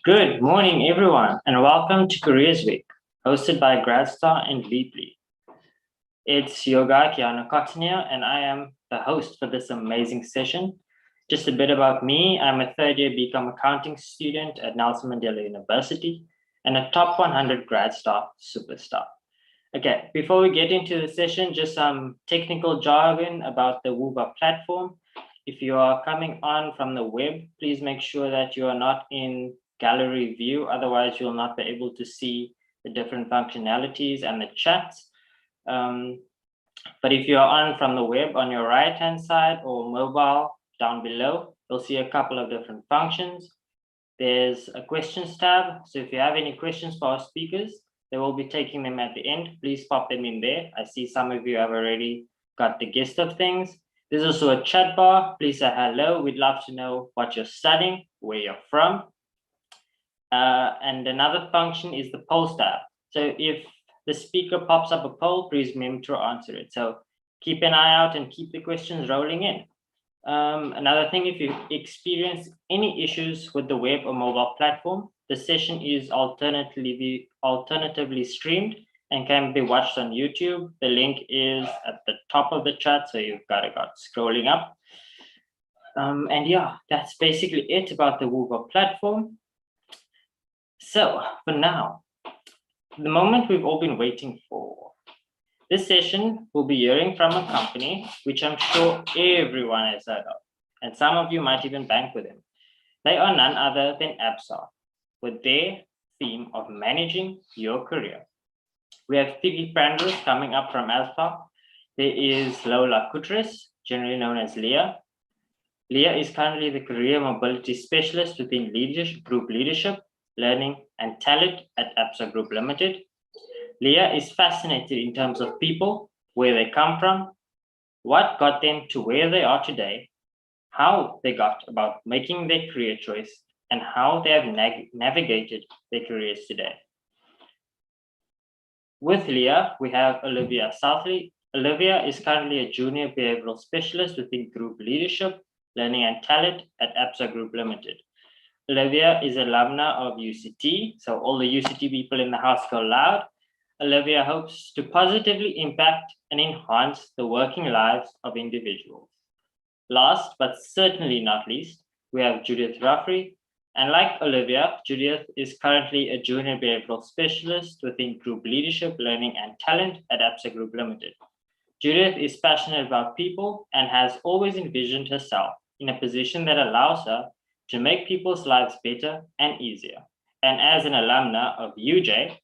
Good morning, everyone, and welcome to Careers Week, hosted by GradStar and Leaply. It's your guy, Keanu Cotton here, and I am the host for this amazing session. Just a bit about me. I'm a third-year BCom accounting student at Nelson Mandela University and a top 100 GradStar superstar. Okay, before we get into the session, just some technical jargon about the Wooba platform. If you are coming on from the web, please make sure that you are not in gallery view, otherwise you'll not be able to see the different functionalities and the chats. But if you're on from the web, on your right hand side or mobile down below, you'll see a couple of different functions. There's a questions tab, so if you have any questions for our speakers, they will be taking them at the end. Please pop them in there. I see some of you have already got the gist of things. There's also a chat bar. Please say hello. We'd love to know what you're studying, where you're from. And another function is the polls tab. So if the speaker pops up a poll, please remember to answer it. So keep an eye out and keep the questions rolling in. Another thing, if you experience any issues with the web or mobile platform, the session is alternatively streamed and can be watched on YouTube. The link is at the top of the chat, so you've got to go scrolling up. And yeah, that's basically it about the Wooba platform. So for now, the moment we've all been waiting for. This session will be hearing from a company which I'm sure everyone has heard of, and some of you might even bank with them. They are none other than ABSA, with their theme of managing your career. We have Figgy Prandrus coming up from ABSA. There is Lola Kutris, generally known as Leah. Leah is currently the Career Mobility Specialist within Group Leadership, Learning and Talent at ABSA Group Limited. Leah is fascinated in terms of people, where they come from, what got them to where they are today, how they got about making their career choice, and how they have navigated their careers today. With Leah, we have Olivia Southley. Olivia is currently a Junior Behavioral Specialist within Group Leadership, Learning and Talent at ABSA Group Limited. Olivia is alumna of UCT, so all the UCT people in the house go loud. Olivia hopes to positively impact and enhance the working lives of individuals. Last, but certainly not least, we have Judith Rafri. And like Olivia, Judith is currently a Junior Behavioral Specialist within Group Leadership, Learning and Talent at ABSA Group Limited. Judith is passionate about people and has always envisioned herself in a position that allows her to make people's lives better and easier. And as an alumna of UJ,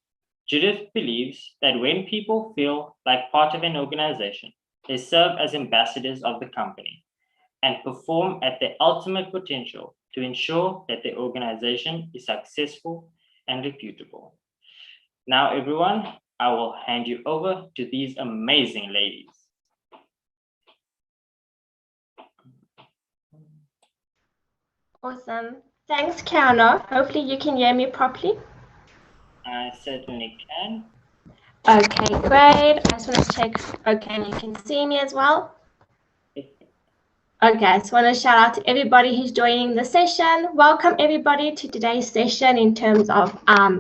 Judith believes that when people feel like part of an organization, they serve as ambassadors of the company and perform at their ultimate potential to ensure that the organization is successful and reputable. Now, everyone, I will hand you over to these amazing ladies. Awesome. Thanks, Keanu. Hopefully you can hear me properly. I certainly can. Okay, great. I just want to check. Okay, and you can see me as well. Okay, I just want to shout out to everybody who's joining the session. Welcome everybody to today's session in terms of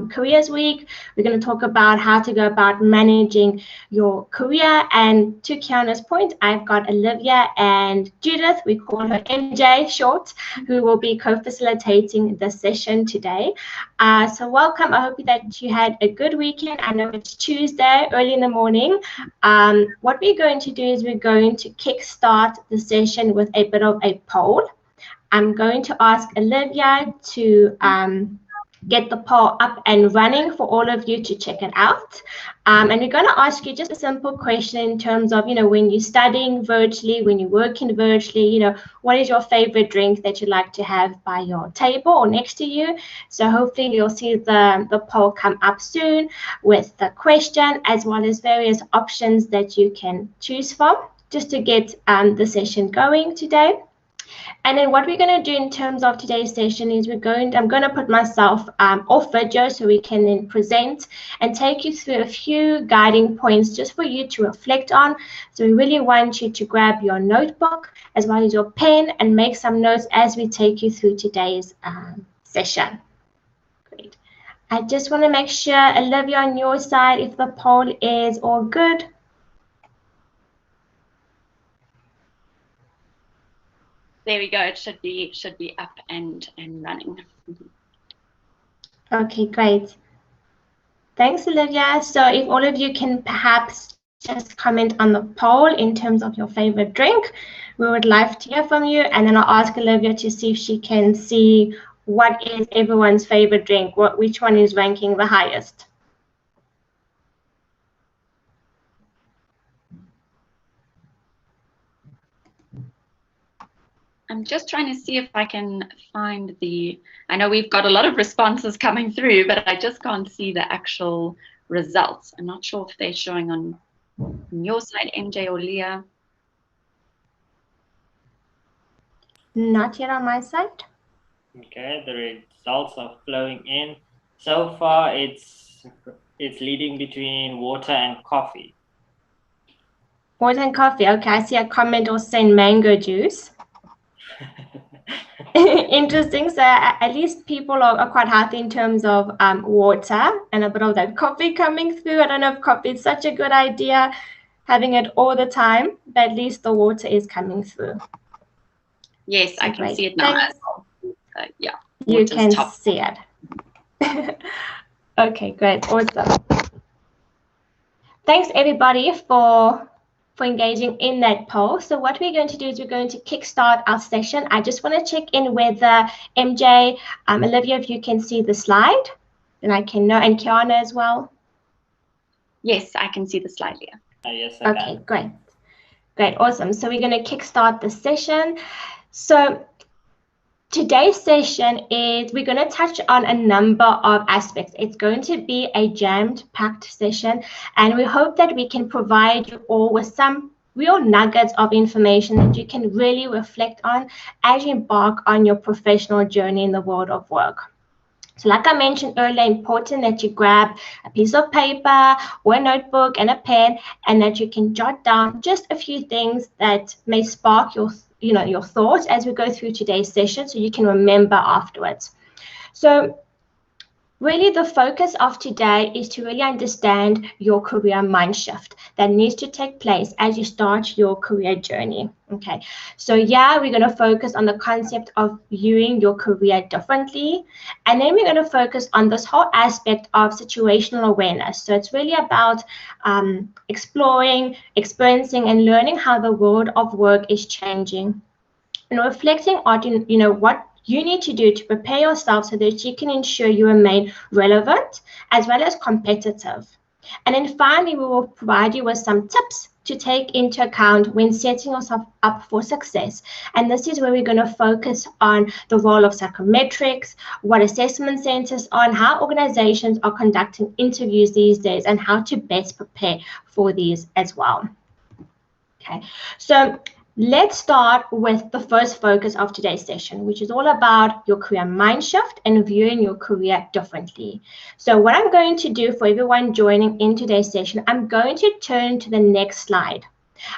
Careers Week. We're going to talk about how to go about managing your career. And to Keanu's point, I've got Olivia and Judith, we call her MJ short, who will be co-facilitating the session today. So welcome. I hope that you had a good weekend. I know it's Tuesday, early in the morning. What we're going to do is we're going to kickstart the session with a bit of a poll. I'm going to ask Olivia to get the poll up and running for all of you to check it out. And we're going to ask you just a simple question in terms of, when you're studying virtually, when you're working virtually, what is your favorite drink that you like to have by your table or next to you? So hopefully you'll see the poll come up soon with the question as well as various options that you can choose from just to get the session going today. And then what we're going to do in terms of today's session is I'm going to put myself off video so we can then present and take you through a few guiding points just for you to reflect on. So we really want you to grab your notebook as well as your pen and make some notes as we take you through today's session. I just want to make sure, Olivia, on your side, if the poll is all good. There we go. It should be up and running. Okay, great. Thanks, Olivia. So if all of you can perhaps just comment on the poll in terms of your favorite drink, we would love to hear from you. And then I'll ask Olivia to see if she can see what is everyone's favorite drink, which one is ranking the highest. I'm just trying to see if I can find I know we've got a lot of responses coming through, but I just can't see the actual results. I'm not sure if they're showing on your side, MJ or Leah. Not yet on my side. Okay, the results are flowing in. So far, it's leading between water and coffee. Water and coffee. Okay, I see a comment also saying mango juice. Interesting. So at least people are quite healthy in terms of water and a bit of that coffee coming through. I don't know if coffee is such a good idea, having it all the time, but at least the water is coming through. Yes, So I can great. see it now. Thanks. Yeah, you can see it. Okay, great. Awesome. Thanks, everybody, for engaging in that poll. So what we're going to do is we're going to kickstart our session. I just want to check in with MJ, Olivia, if you can see the slide, and I can know, and Kiana as well. Yes, I can see the slide here. Yes, I Okay, can. great. Great, awesome. So we're going to kickstart the session. So today's session is we're going to touch on a number of aspects. It's going to be a jammed-packed session, and we hope that we can provide you all with some real nuggets of information that you can really reflect on as you embark on your professional journey in the world of work. So like I mentioned earlier, important that you grab a piece of paper or a notebook and a pen, and that you can jot down just a few things that may spark your thoughts as we go through today's session, so you can remember afterwards. So really the focus of today is to really understand your career mind shift that needs to take place as you start your career journey. Okay, so yeah, we're going to focus on the concept of viewing your career differently, and then we're going to focus on this whole aspect of situational awareness. So it's really about exploring, experiencing, and learning how the world of work is changing, and reflecting on what you need to do to prepare yourself so that you can ensure you remain relevant as well as competitive. And then finally, we will provide you with some tips to take into account when setting yourself up for success. And this is where we're going to focus on the role of psychometrics, what assessment centers are, and how organizations are conducting interviews these days, and how to best prepare for these as well. Okay, so let's start with the first focus of today's session, which is all about your career mind shift and viewing your career differently. So what I'm going to do for everyone joining in today's session, I'm going to turn to the next slide.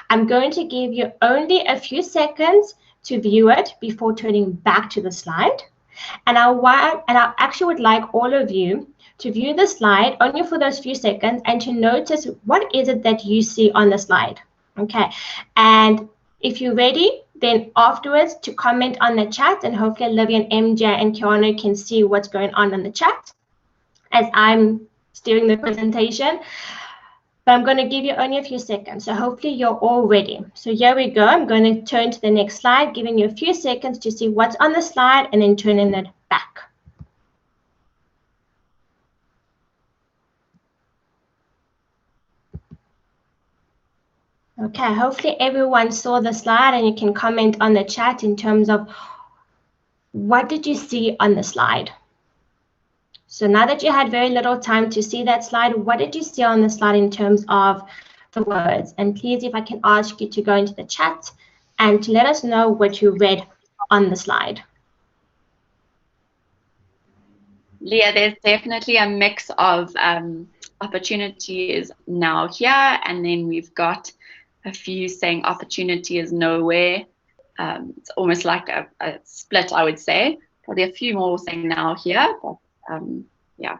I'm going to give you only a few seconds to view it before turning back to the slide. And I actually would like all of you to view the slide only for those few seconds and to notice what is it that you see on the slide. Okay, and if you're ready, then afterwards to comment on the chat, and hopefully Olivia and MJ and Kiana can see what's going on in the chat as I'm steering the presentation. But I'm going to give you only a few seconds, so hopefully you're all ready. So here we go. I'm going to turn to the next slide, giving you a few seconds to see what's on the slide and then turning it back. Okay, hopefully everyone saw the slide, and you can comment on the chat in terms of what did you see on the slide. So now that you had very little time to see that slide, what did you see on the slide in terms of the words? And please, if I can ask you to go into the chat and to let us know what you read on the slide. Leah, there's definitely a mix of opportunity is now here, and then we've got a few saying opportunity is nowhere. It's almost like a split, I would say. Probably a few more saying now here, but yeah.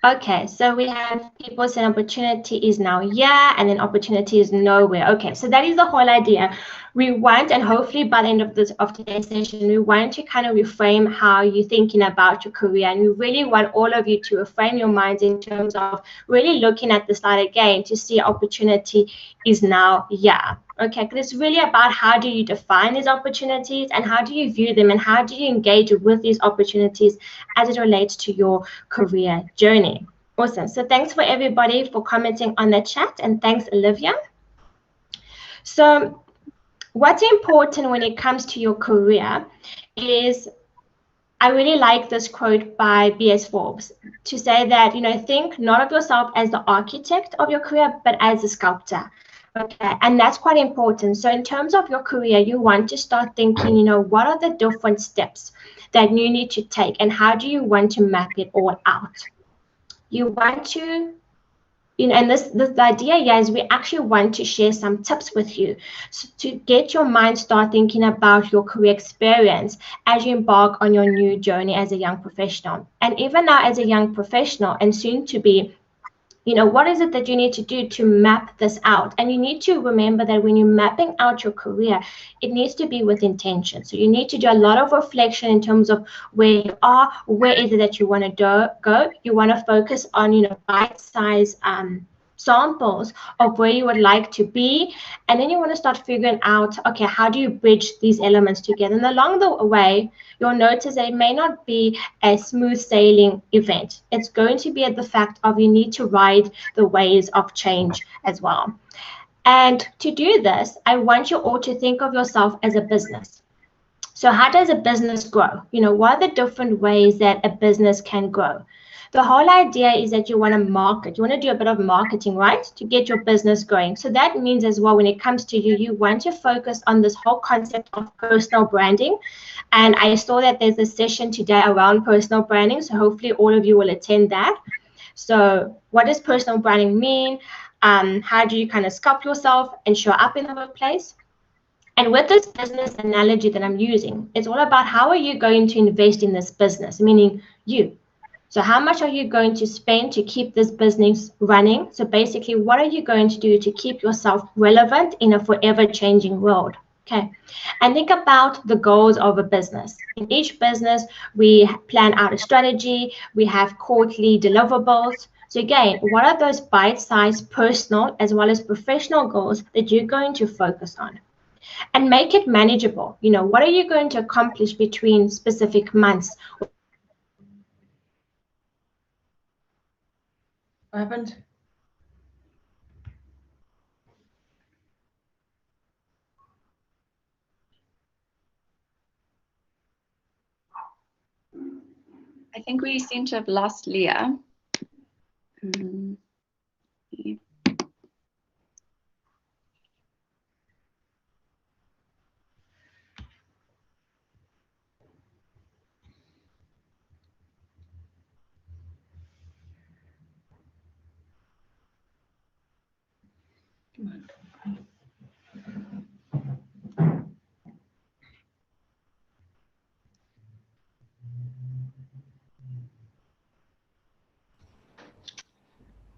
Okay, so we have people saying opportunity is now yeah, and then opportunity is nowhere. Okay, so that is the whole idea. We want, and hopefully by the end of today's session, we want to kind of reframe how you're thinking about your career, and we really want all of you to reframe your minds in terms of really looking at the slide again to see opportunity is now yeah. Okay, because it's really about how do you define these opportunities and how do you view them and how do you engage with these opportunities as it relates to your career journey. Awesome. So thanks for everybody for commenting on the chat, and thanks, Olivia. So what's important when it comes to your career is, I really like this quote by B.S. Forbes to say that, think not of yourself as the architect of your career, but as a sculptor. Okay, and that's quite important. So in terms of your career, you want to start thinking, what are the different steps that you need to take and how do you want to map it all out? You want to, and the idea here is we actually want to share some tips with you so to get your mind start thinking about your career experience as you embark on your new journey as a young professional. And even now as a young professional and soon to be, what is it that you need to do to map this out? And you need to remember that when you're mapping out your career, it needs to be with intention. So you need to do a lot of reflection in terms of where you are, where is it that you want to go. You want to focus on, bite-sized samples of where you would like to be, and then you want to start figuring out, okay, how do you bridge these elements together? And along the way, you'll notice that it may not be a smooth sailing event. It's going to be at the fact of you need to ride the waves of change as well. And to do this, I want you all to think of yourself as a business. So how does a business grow? What are the different ways that a business can grow? The whole idea is that you want to market. You want to do a bit of marketing, right, to get your business going. So that means as well, when it comes to you want to focus on this whole concept of personal branding. And I saw that there's a session today around personal branding. So hopefully all of you will attend that. So what does personal branding mean? How do you kind of sculpt yourself and show up in the workplace? And with this business analogy that I'm using, it's all about how are you going to invest in this business, meaning you. So how much are you going to spend to keep this business running? So basically, what are you going to do to keep yourself relevant in a forever changing world? Okay. And think about the goals of a business. In each business, we plan out a strategy. We have quarterly deliverables. So again, what are those bite-sized personal as well as professional goals that you're going to focus on? And make it manageable. What are you going to accomplish between specific months? What happened? I think we seem to have lost Leah.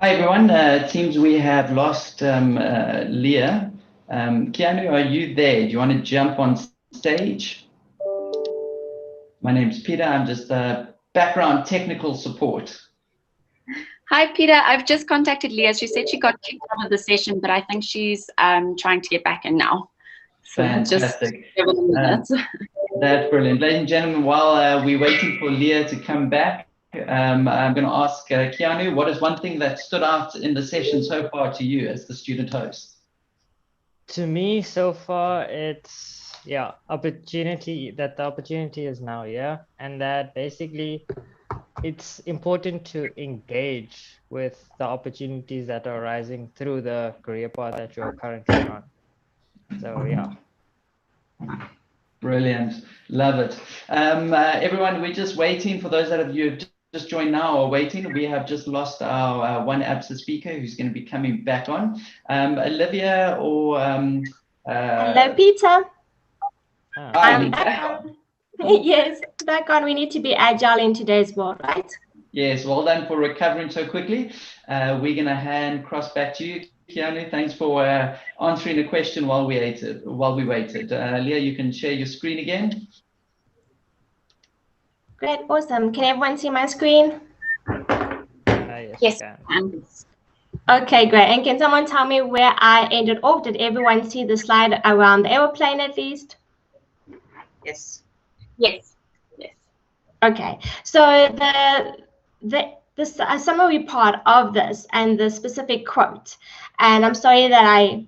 Hi everyone, it seems we have lost Leah. Keanu, are you there? Do you want to jump on stage? My name's Peter, I'm just background technical support. Hi Peter, I've just contacted Leah. She said she got kicked out of the session, but I think she's trying to get back in now. So fantastic. Just 7 minutes. That's brilliant. Ladies and gentlemen, while we're waiting for Leah to come back, I'm going to ask Keanu, what is one thing that stood out in the session so far to you as the student host? To me, so far, it's the opportunity is now, and that basically it's important to engage with the opportunities that are arising through the career path that you're currently on. So Brilliant, love it. Everyone, we're just waiting for those of you who just joined now or waiting. We have just lost our one ABSA speaker who's going to be coming back on. Olivia or hello, Peter. I'm back on. Yes, back on. We need to be agile in today's world, right? Yes, well done for recovering so quickly. We're going to hand cross back to you, Keanu. Thanks for answering the question while we waited. Leah, you can share your screen again. Great, awesome. Can everyone see my screen? Yes. Okay, great. And can someone tell me where I ended off? Did everyone see the slide around the aeroplane at least? Yes. Yes. Yes. Okay, so the summary part of this and the specific quote, and I'm sorry that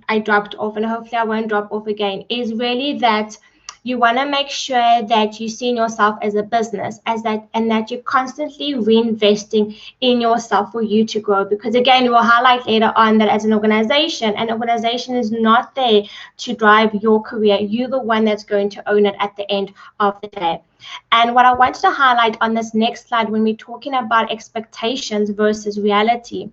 I dropped off, and hopefully I won't drop off again, is really that you want to make sure that you see yourself as a business, and that you're constantly reinvesting in yourself for you to grow. Because again, we'll highlight later on that as an organization is not there to drive your career. You're the one that's going to own it at the end of the day. And what I want to highlight on this next slide when we're talking about expectations versus reality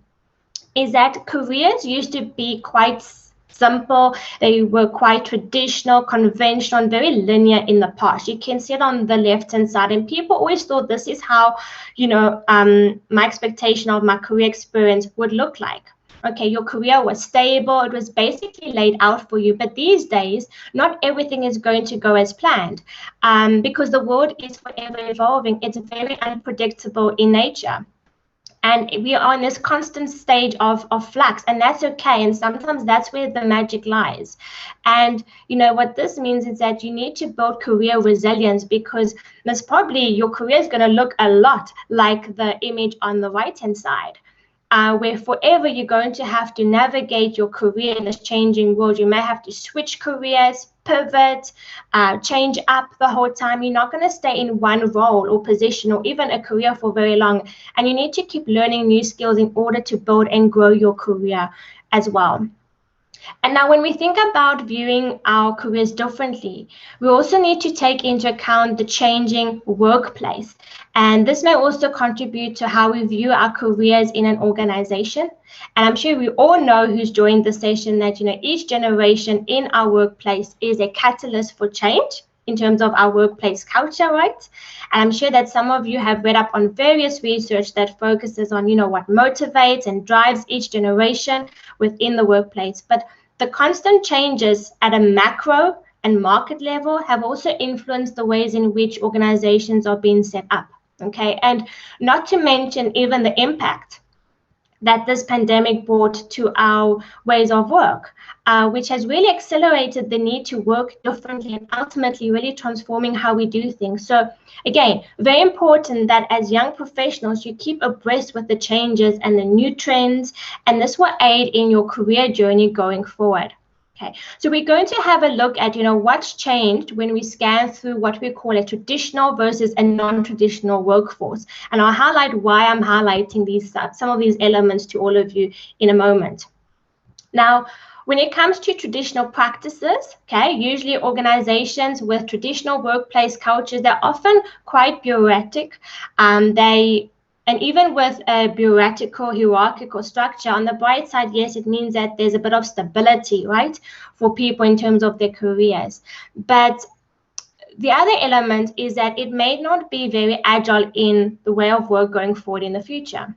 is that careers used to be quite simple. They were quite traditional, conventional, and very linear in the past. You can see it on the left-hand side, and people always thought this is how, my expectation of my career experience would look like. Okay, your career was stable, it was basically laid out for you. But these days, not everything is going to go as planned, because the world is forever evolving. It's very unpredictable in nature. And we are in this constant stage of flux, and that's okay. And sometimes that's where the magic lies. And what this means is that you need to build career resilience, because most probably your career is going to look a lot like the image on the right-hand side. Where forever you're going to have to navigate your career in this changing world. You may have to switch careers, pivot, change up the whole time. You're not going to stay in one role or position or even a career for very long. And you need to keep learning new skills in order to build and grow your career as well. And now when we think about viewing our careers differently, we also need to take into account the changing workplace. And this may also contribute to how we view our careers in an organization. And I'm sure we all know who's joined the session that, each generation in our workplace is a catalyst for change in terms of our workplace culture, right? And I'm sure that some of you have read up on various research that focuses on, what motivates and drives each generation within the workplace. But the constant changes at a macro and market level have also influenced the ways in which organizations are being set up, okay? And not to mention even the impact that this pandemic brought to our ways of work, which has really accelerated the need to work differently and ultimately really transforming how we do things. So again, very important that as young professionals, you keep abreast with the changes and the new trends, and this will aid in your career journey going forward. Okay, so we're going to have a look at, what's changed when we scan through what we call a traditional versus a non-traditional workforce. And I'll highlight why I'm highlighting some of these elements to all of you in a moment. Now, when it comes to traditional practices, okay, usually organizations with traditional workplace cultures, they're often quite bureaucratic. And even with a bureaucratical, hierarchical structure, on the bright side, yes, it means that there's a bit of stability, right, for people in terms of their careers. But the other element is that it may not be very agile in the way of work going forward in the future.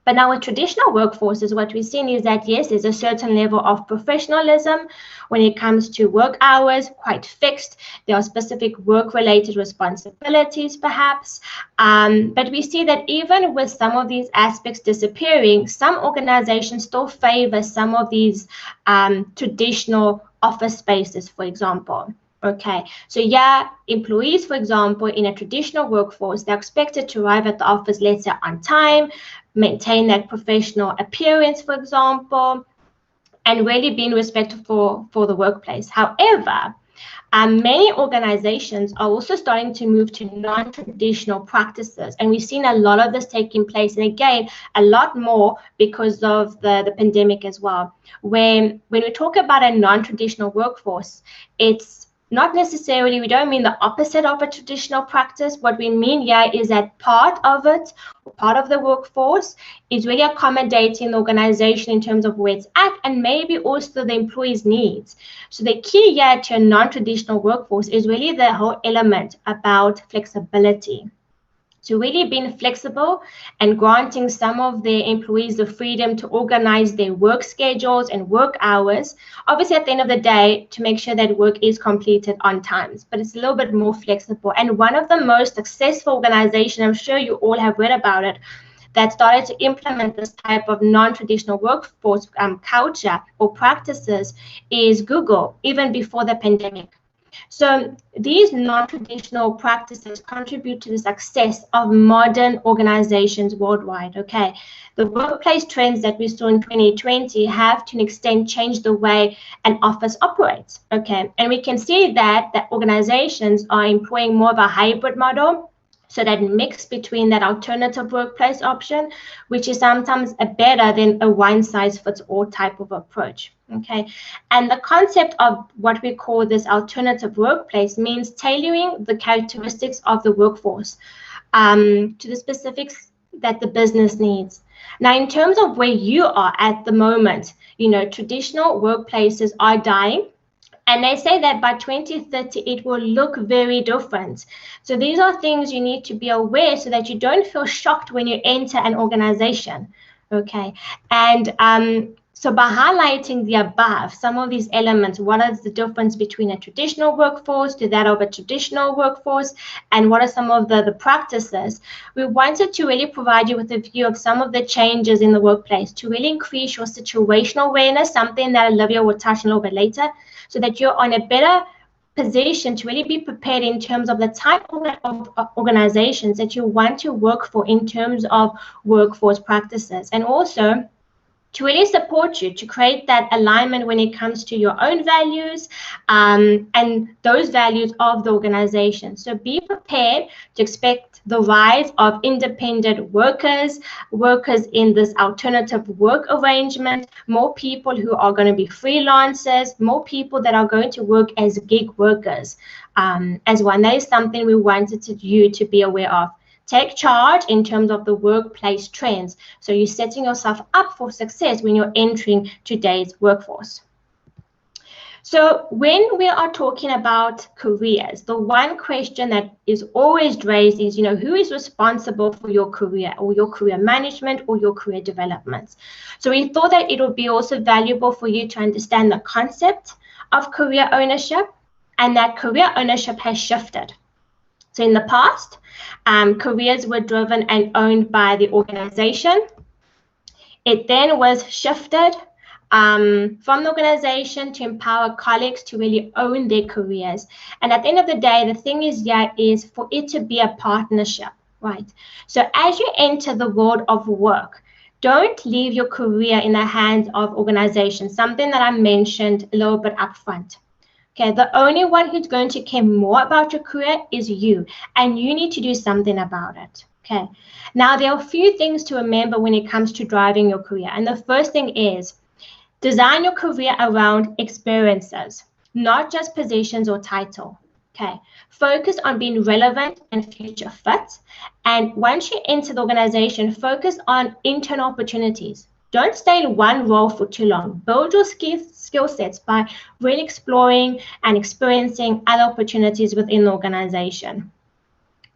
But now with traditional workforces, what we've seen is that, yes, there's a certain level of professionalism when it comes to work hours, quite fixed. There are specific work-related responsibilities, perhaps. But we see that even with some of these aspects disappearing, some organizations still favor some of these traditional office spaces, for example. Okay, so yeah, employees, for example, in a traditional workforce, they're expected to arrive at the office, let's say, on time, maintain that professional appearance, for example, and really being respectful for the workplace. However, many organizations are also starting to move to non-traditional practices, and we've seen a lot of this taking place, and again, a lot more because of the pandemic as well. When we talk about a non-traditional workforce, it's not necessarily, we don't mean the opposite of a traditional practice. What we mean here is that part of it, part of the workforce, is really accommodating the organization in terms of where it's at and maybe also the employees' needs. So the key here to a non-traditional workforce is really the whole element about flexibility. So really being flexible and granting some of their employees the freedom to organize their work schedules and work hours, obviously at the end of the day, to make sure that work is completed on time, but it's a little bit more flexible. And one of the most successful organizations, I'm sure you all have read about it, that started to implement this type of non-traditional workforce culture or practices is Google, even before the pandemic. So these non-traditional practices contribute to the success of modern organizations worldwide, okay? The workplace trends that we saw in 2020 have to an extent changed the way an office operates, okay? And we can see that organizations are employing more of a hybrid model, so that mix between that alternative workplace option, which is sometimes better than a one-size-fits-all type of approach, okay? And the concept of what we call this alternative workplace means tailoring the characteristics of the workforce to the specifics that the business needs. Now, in terms of where you are at the moment, you know, traditional workplaces are dying. And they say that by 2030, it will look very different. So these are things you need to be aware so that you don't feel shocked when you enter an organization, okay? And so by highlighting the above, some of these elements, what is the difference between a traditional workforce to that of a traditional workforce, and what are some of the practices, we wanted to really provide you with a view of some of the changes in the workplace to really increase your situational awareness, something that Olivia will touch on a little bit later, so that you're on a better position to really be prepared in terms of the type of organizations that you want to work for in terms of workforce practices, and also to really support you to create that alignment when it comes to your own values and those values of the organization. So be prepared to expect the rise of independent workers in this alternative work arrangement, more people who are going to be freelancers, more people that are going to work as gig workers as well. And that is something we wanted you to be aware of. Take charge in terms of the workplace trends. So you're setting yourself up for success when you're entering today's workforce. So when we are talking about careers, the one question that is always raised is, you know, who is responsible for your career or your career management or your career development? So we thought that it would be also valuable for you to understand the concept of career ownership, and that career ownership has shifted. So in the past, careers were driven and owned by the organization. It then was shifted from the organization to empower colleagues to really own their careers. And at the end of the day, the thing is for it to be a partnership, right? So as you enter the world of work, don't leave your career in the hands of organizations, something that I mentioned a little bit up front. Okay, the only one who's going to care more about your career is you, and you need to do something about it. Okay, now there are a few things to remember when it comes to driving your career. And the first thing is design your career around experiences, not just positions or title. Okay, focus on being relevant and future fit. And once you enter the organization, focus on internal opportunities. Don't stay in one role for too long. Build your skill sets by really exploring and experiencing other opportunities within the organization.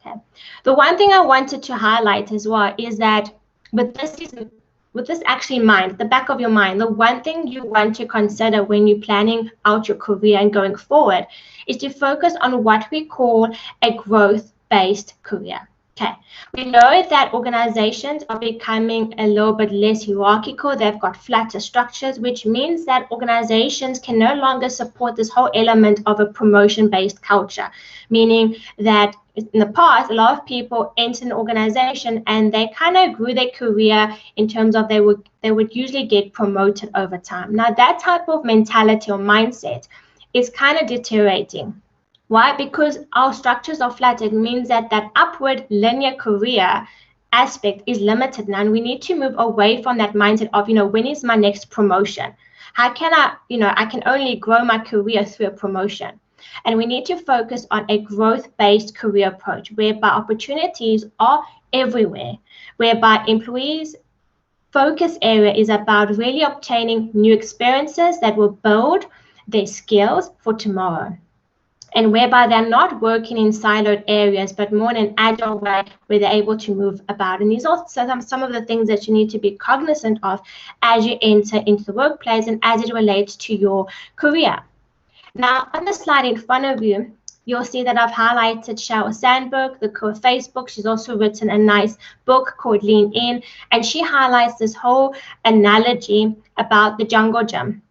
Okay. The one thing I wanted to highlight as well is that with this actually in mind, the back of your mind, the one thing you want to consider when you're planning out your career and going forward is to focus on what we call a growth-based career. Okay, we know that organizations are becoming a little bit less hierarchical. They've got flatter structures, which means that organizations can no longer support this whole element of a promotion-based culture, meaning that in the past, a lot of people enter an organization and they kind of grew their career in terms of they would usually get promoted over time. Now, that type of mentality or mindset is kind of deteriorating. Why? Because our structures are flat. It means that upward linear career aspect is limited now, and we need to move away from that mindset of, you know, when is my next promotion? How can I can only grow my career through a promotion. And we need to focus on a growth-based career approach, whereby opportunities are everywhere, whereby employees' focus area is about really obtaining new experiences that will build their skills for tomorrow. and whereby they're not working in siloed areas, but more in an agile way where they're able to move about. And these are some of the things that you need to be cognizant of as you enter into the workplace and as it relates to your career. Now, on the slide in front of you, you'll see that I've highlighted Sheryl Sandberg, the co-Facebook. She's also written a nice book called Lean In, and she highlights this whole analogy about the jungle gym,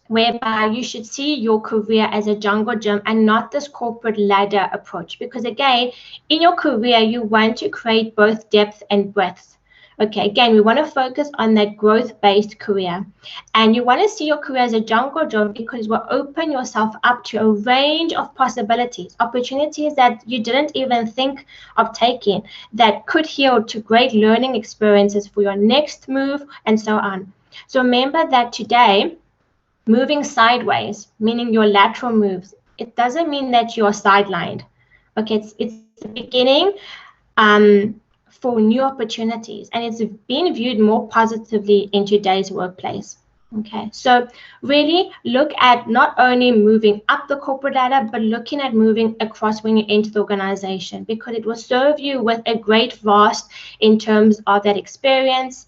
whereby you should see your career as a jungle gym and not this corporate ladder approach. Because again, in your career, you want to create both depth and breadth. Okay, again, we want to focus on that growth-based career. And you want to see your career as a jungle gym because it will open yourself up to a range of possibilities, opportunities that you didn't even think of taking, that could yield to great learning experiences for your next move and so on. So remember that today, moving sideways, meaning your lateral moves, it doesn't mean that you're sidelined. Okay, it's the beginning for new opportunities, and it's being viewed more positively in today's workplace. Okay, so really look at not only moving up the corporate ladder, but looking at moving across when you enter the organization, because it will serve you with a great vast in terms of that experience.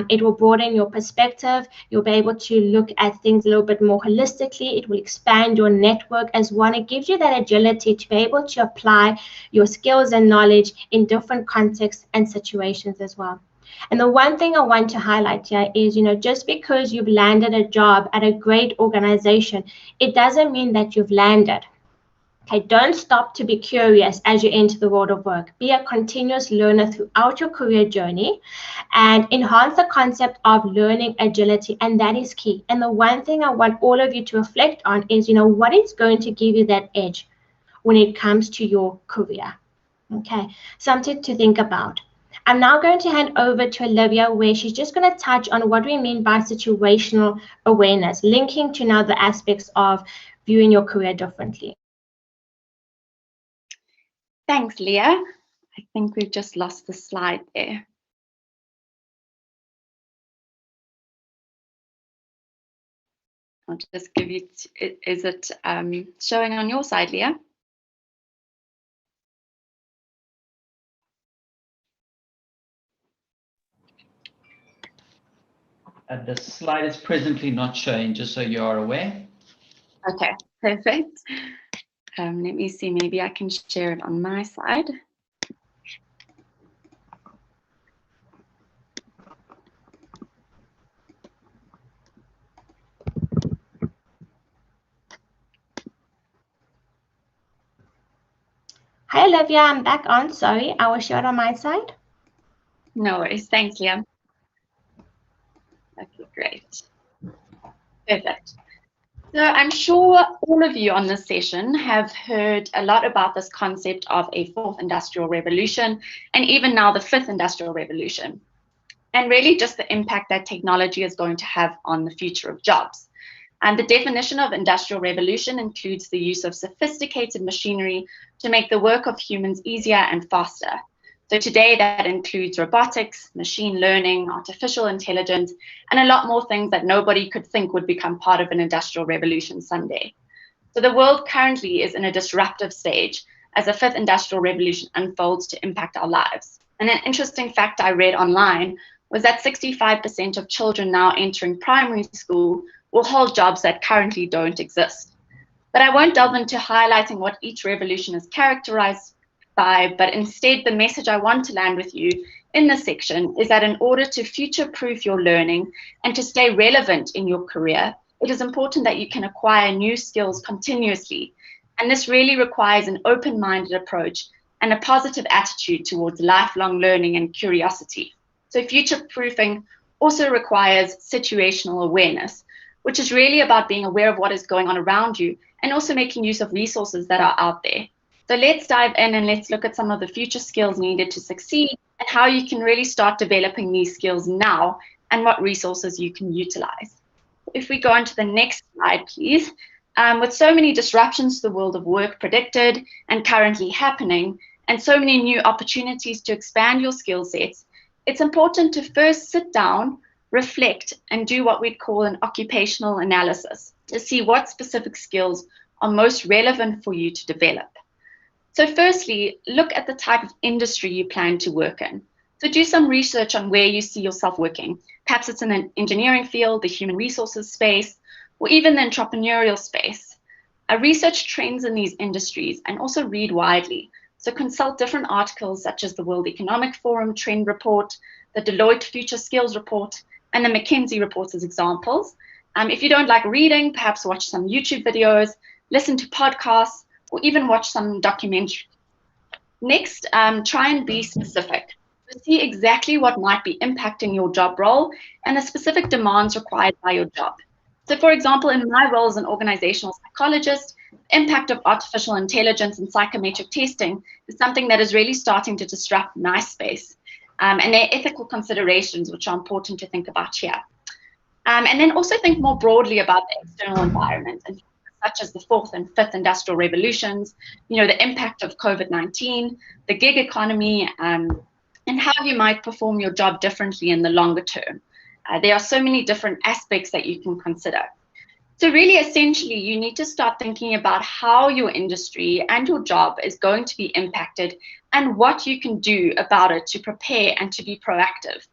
It will broaden your perspective. You'll be able to look at things a little bit more holistically. It will expand your network as well. It gives you that agility to be able to apply your skills and knowledge in different contexts and situations as well. And the one thing I want to highlight here is, just because you've landed a job at a great organization, it doesn't mean that you've landed. Okay, don't stop to be curious as you enter the world of work. Be a continuous learner throughout your career journey and enhance the concept of learning agility, and that is key. And the one thing I want all of you to reflect on is, what is going to give you that edge when it comes to your career. Okay, something to think about. I'm now going to hand over to Olivia, where she's just going to touch on what we mean by situational awareness, linking to now the aspects of viewing your career differently. Thanks, Leah. I think we've just lost the slide there. I'll just give you, is it showing on your side, Leah? The slide is presently not showing, just so you are aware. Okay, perfect. Let me see, maybe I can share it on my side. Hi, Olivia, I'm back on. Sorry, I will share it on my side. No worries. Thanks, Leah. Okay, great. Perfect. So I'm sure all of you on this session have heard a lot about this concept of a fourth industrial revolution, and even now the fifth industrial revolution, and really just the impact that technology is going to have on the future of jobs. And the definition of industrial revolution includes the use of sophisticated machinery to make the work of humans easier and faster. So today that includes robotics, machine learning, artificial intelligence, and a lot more things that nobody could think would become part of an industrial revolution someday. So the world currently is in a disruptive stage as the fifth industrial revolution unfolds to impact our lives. And an interesting fact I read online was that 65% of children now entering primary school will hold jobs that currently don't exist. But I won't delve into highlighting what each revolution is characterized by, but instead the message I want to land with you in this section is that in order to future-proof your learning and to stay relevant in your career, it is important that you can acquire new skills continuously. And this really requires an open-minded approach and a positive attitude towards lifelong learning and curiosity. So future-proofing also requires situational awareness, which is really about being aware of what is going on around you and also making use of resources that are out there. So let's dive in and let's look at some of the future skills needed to succeed and how you can really start developing these skills now and what resources you can utilize. If we go on to the next slide, please. With so many disruptions to the world of work predicted and currently happening, and so many new opportunities to expand your skill sets, it's important to first sit down, reflect, and do what we'd call an occupational analysis to see what specific skills are most relevant for you to develop. So firstly, look at the type of industry you plan to work in. So do some research on where you see yourself working. Perhaps it's in an engineering field, the human resources space, or even the entrepreneurial space. Research trends in these industries and also read widely. So consult different articles such as the World Economic Forum Trend Report, the Deloitte Future Skills Report, and the McKinsey reports as examples. If you don't like reading, perhaps watch some YouTube videos, listen to podcasts, or even watch some documentary. Next, try and be specific. So see exactly what might be impacting your job role and the specific demands required by your job. So for example, in my role as an organizational psychologist, the impact of artificial intelligence and psychometric testing is something that is really starting to disrupt my space. And there are ethical considerations which are important to think about here. And then also think more broadly about the external environment, and such as the fourth and fifth industrial revolutions, the impact of COVID-19, the gig economy, and how you might perform your job differently in the longer term. There are so many different aspects that you can consider. So really, essentially, you need to start thinking about how your industry and your job is going to be impacted and what you can do about it to prepare and to be proactive.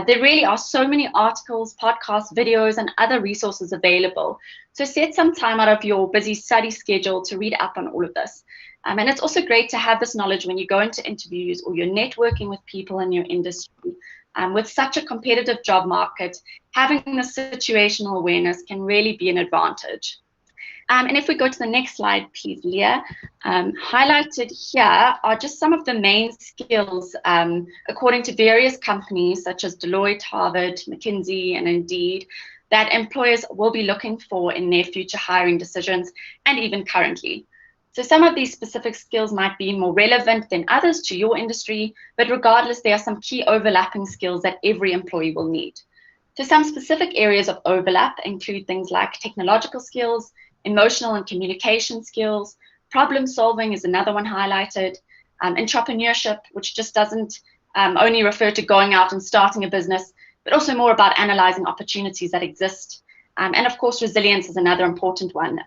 There really are so many articles, podcasts, videos, and other resources available. So set some time out of your busy study schedule to read up on all of this. And it's also great to have this knowledge when you go into interviews or you're networking with people in your industry. With such a competitive job market, having the situational awareness can really be an advantage. And if we go to the next slide, please, Leah. Highlighted here are just some of the main skills, according to various companies such as Deloitte, Harvard, McKinsey, and Indeed, that employers will be looking for in their future hiring decisions and even currently. So some of these specific skills might be more relevant than others to your industry, but regardless, there are some key overlapping skills that every employee will need. So some specific areas of overlap include things like technological skills, emotional and communication skills, problem solving is another one highlighted, entrepreneurship, which just doesn't only refer to going out and starting a business, but also more about analyzing opportunities that exist. And of course, resilience is another important one,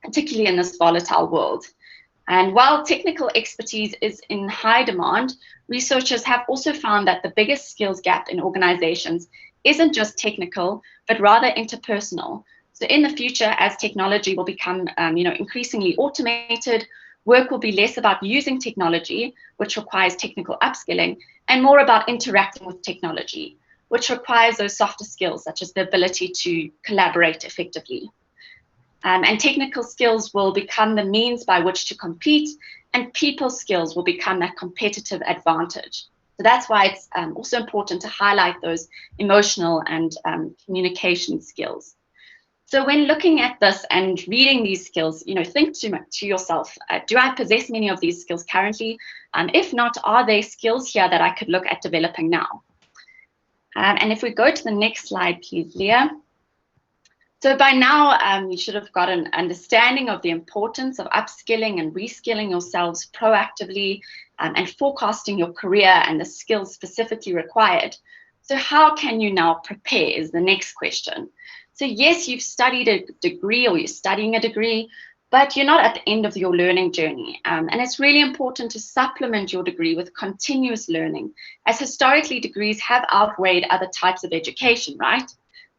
particularly in this volatile world. And while technical expertise is in high demand, researchers have also found that the biggest skills gap in organizations isn't just technical, but rather interpersonal. So in the future, as technology will become increasingly automated, work will be less about using technology, which requires technical upskilling, and more about interacting with technology, which requires those softer skills, such as the ability to collaborate effectively. And technical skills will become the means by which to compete, and people skills will become that competitive advantage. So that's why it's also important to highlight those emotional and communication skills. So when looking at this and reading these skills, think to yourself, do I possess many of these skills currently? If not, are there skills here that I could look at developing now? And if we go to the next slide, please, Leah. So by now, you should have got an understanding of the importance of upskilling and reskilling yourselves proactively and forecasting your career and the skills specifically required. So how can you now prepare is the next question. So yes, you've studied a degree or you're studying a degree, but you're not at the end of your learning journey. And it's really important to supplement your degree with continuous learning, as historically degrees have outweighed other types of education, right?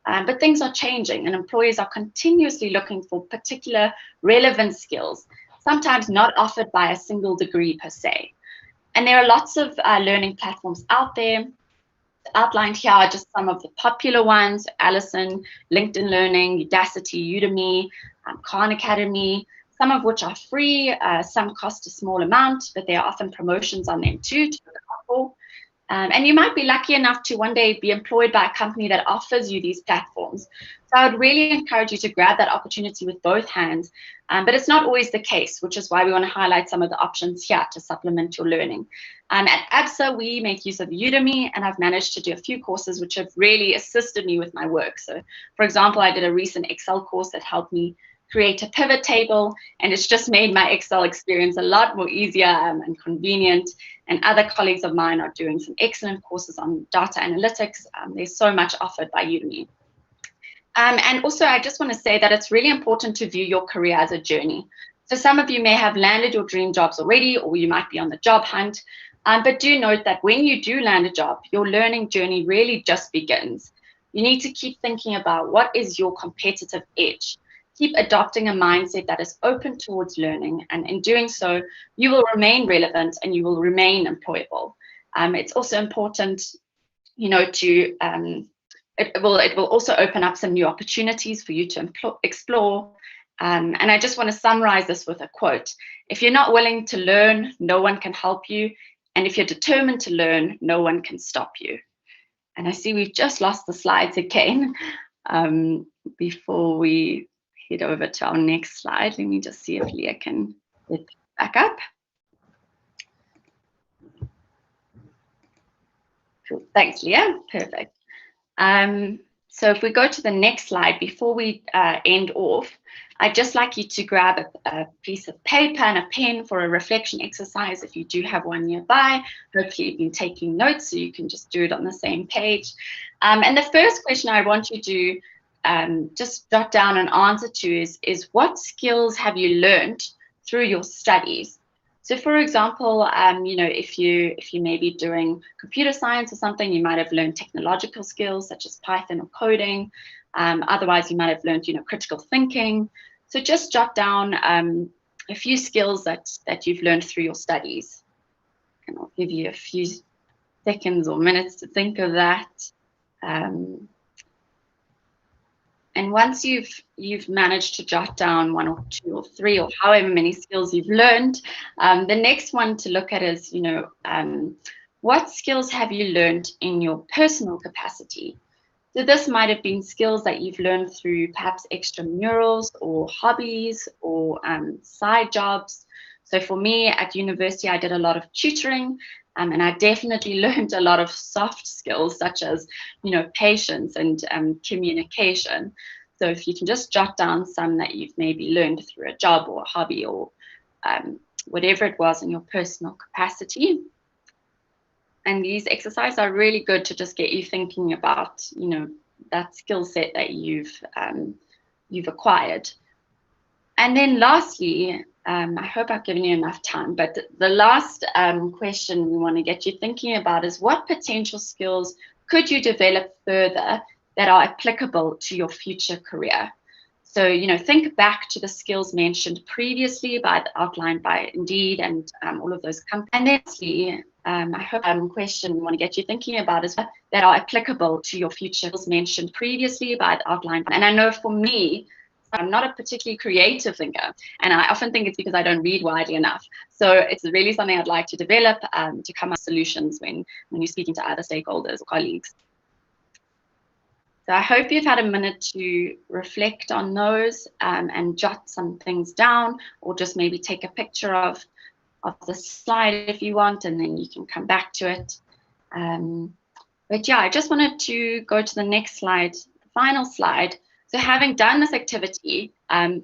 But things are changing and employers are continuously looking for particular relevant skills, sometimes not offered by a single degree per se. And there are lots of learning platforms out there. Outlined here are just some of the popular ones: Allison, LinkedIn Learning, Udacity, Udemy, Khan Academy, some of which are free, some cost a small amount, but there are often promotions on them too to look out for. And you might be lucky enough to one day be employed by a company that offers you these platforms. So I would really encourage you to grab that opportunity with both hands. But it's not always the case, which is why we want to highlight some of the options here to supplement your learning. At ABSA, we make use of Udemy, and I've managed to do a few courses which have really assisted me with my work. So, for example, I did a recent Excel course that helped me create a pivot table, and it's just made my Excel experience a lot more easier and convenient. And other colleagues of mine are doing some excellent courses on data analytics. There's so much offered by Udemy. And also, I just want to say that it's really important to view your career as a journey. So some of you may have landed your dream jobs already, or you might be on the job hunt. But do note that when you do land a job, your learning journey really just begins. You need to keep thinking about what is your competitive edge. Keep adopting a mindset that is open towards learning. And in doing so, you will remain relevant and you will remain employable. It's also important, you know, to it will also open up some new opportunities for you to explore. And I just want to summarize this with a quote. If you're not willing to learn, no one can help you. And if you're determined to learn, no one can stop you. And I see we've just lost the slides again. Before we head over to our next slide, let me just see if Leah can get back up. Cool. Thanks, Leah. Perfect. So if we go to the next slide, before we end off, I'd just like you to grab a piece of paper and a pen for a reflection exercise if you do have one nearby. Hopefully you've been taking notes so you can just do it on the same page. And the first question I want you to just jot down an answer to is what skills have you learned through your studies? So for example, you know, if you may be doing computer science or something, you might have learned technological skills such as Python or coding. Otherwise, you might have learned, you know, critical thinking. So just jot down a few skills that you've learned through your studies. And I'll give you a few seconds or minutes to think of that. And once you've managed to jot down one or two or three or however many skills you've learned, the next one to look at is, you know, what skills have you learned in your personal capacity? So this might have been skills that you've learned through perhaps extramurals or hobbies or side jobs. So for me at university, I did a lot of tutoring. And I definitely learned a lot of soft skills such as, you know, patience and communication. So if you can just jot down some that you've maybe learned through a job or a hobby or whatever it was in your personal capacity. And these exercises are really good to just get you thinking about, you know, that skill set that you've acquired. And then lastly, I hope I've given you enough time, but the last question we want to get you thinking about is what potential skills could you develop further that are applicable to your future career? So, you know, think back to the skills mentioned previously outlined by Indeed and all of those companies. And then lastly, I hope question we want to get you thinking about is that are applicable to your future skills mentioned previously outlined. And I know for me, I'm not a particularly creative thinker, and I often think it's because I don't read widely enough. So it's really something I'd like to develop to come up with solutions when you're speaking to other stakeholders or colleagues. So I hope you've had a minute to reflect on those and jot some things down, or just maybe take a picture of the slide if you want, and then you can come back to it. But yeah, I just wanted to go to the next slide, the final slide. So having done this activity,